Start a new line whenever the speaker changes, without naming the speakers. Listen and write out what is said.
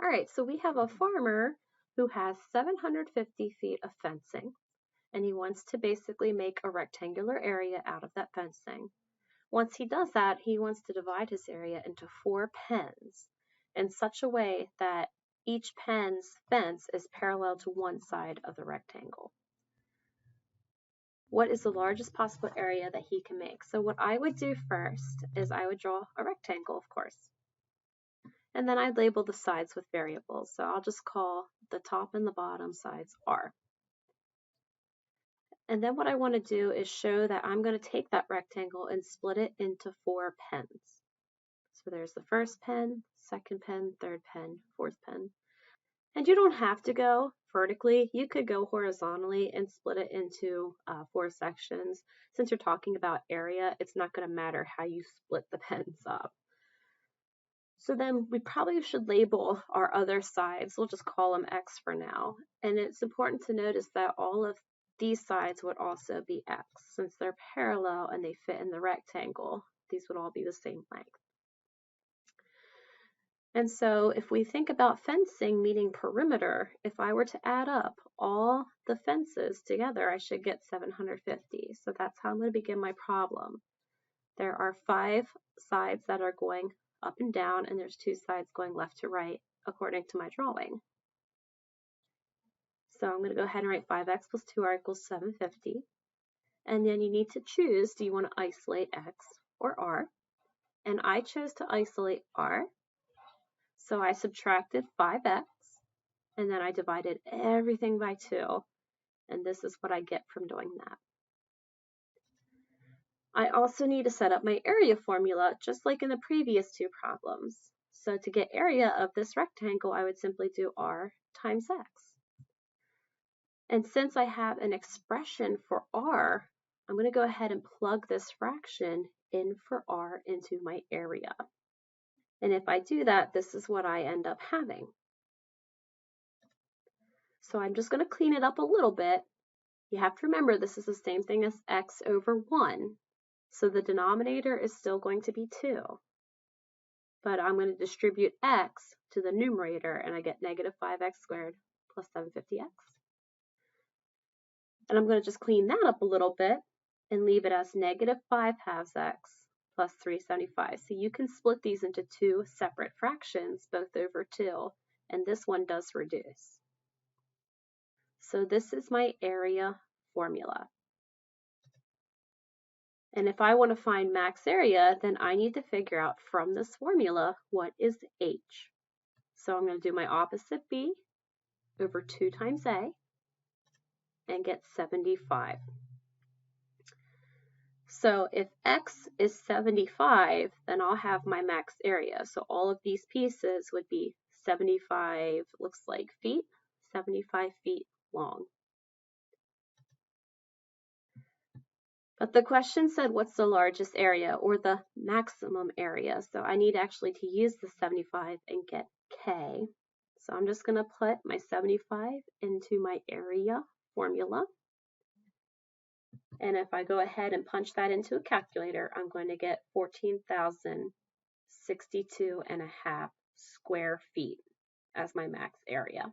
All right, so we have a farmer who has 750 feet of fencing, and he wants to basically make a rectangular area out of that fencing. Once he does that, he wants to divide his area into 4 pens in such a way that each pen's fence is parallel to one side of the rectangle. What is the largest possible area that he can make? So what I would do first is I would draw a rectangle, of course. And then I'd label the sides with variables. So I'll just call the top and the bottom sides R. And then what I want to do is show that I'm going to take that rectangle and split it into 4 pens. So there's the first pen, second pen, third pen, fourth pen. And you don't have to go vertically. You could go horizontally and split it into 4 sections. Since you're talking about area, it's not going to matter how you split the pens up. So then we probably should label our other sides. We'll just call them X for now. And it's important to notice that all of these sides would also be X. Since they're parallel and they fit in the rectangle, these would all be the same length. And so if we think about fencing meaning perimeter, if I were to add up all the fences together, I should get 750. So that's how I'm going to begin my problem. There are 5 sides that are going up and down, and there's 2 sides going left to right according to my drawing. So I'm going to go ahead and write 5x plus 2r equals 750. And then you need to choose, do you want to isolate x or r? And I chose to isolate r. So I subtracted 5x, and then I divided everything by 2. And this is what I get from doing that. I also need to set up my area formula, just like in the previous 2 problems. So to get area of this rectangle, I would simply do r times x. And since I have an expression for r, I'm going to go ahead and plug this fraction in for r into my area. And if I do that, this is what I end up having. So I'm just going to clean it up a little bit. You have to remember this is the same thing as x over 1. So the denominator is still going to be 2. But I'm going to distribute x to the numerator, and I get negative 5x squared plus 750x. And I'm going to just clean that up a little bit and leave it as negative 5 halves x plus 375. So you can split these into 2 separate fractions, both over 2, and this one does reduce. So this is my area formula. And if I want to find max area, then I need to figure out from this formula what is h. So I'm going to do my opposite b over 2 times a and get 75. So if x is 75, then I'll have my max area. So all of these pieces would be 75, looks like feet, 75 feet long. But the question said, what's the largest area or the maximum area? So I need actually to use the 75 and get K. So I'm just going to put my 75 into my area formula. And if I go ahead and punch that into a calculator, I'm going to get 14,062.5 square feet as my max area.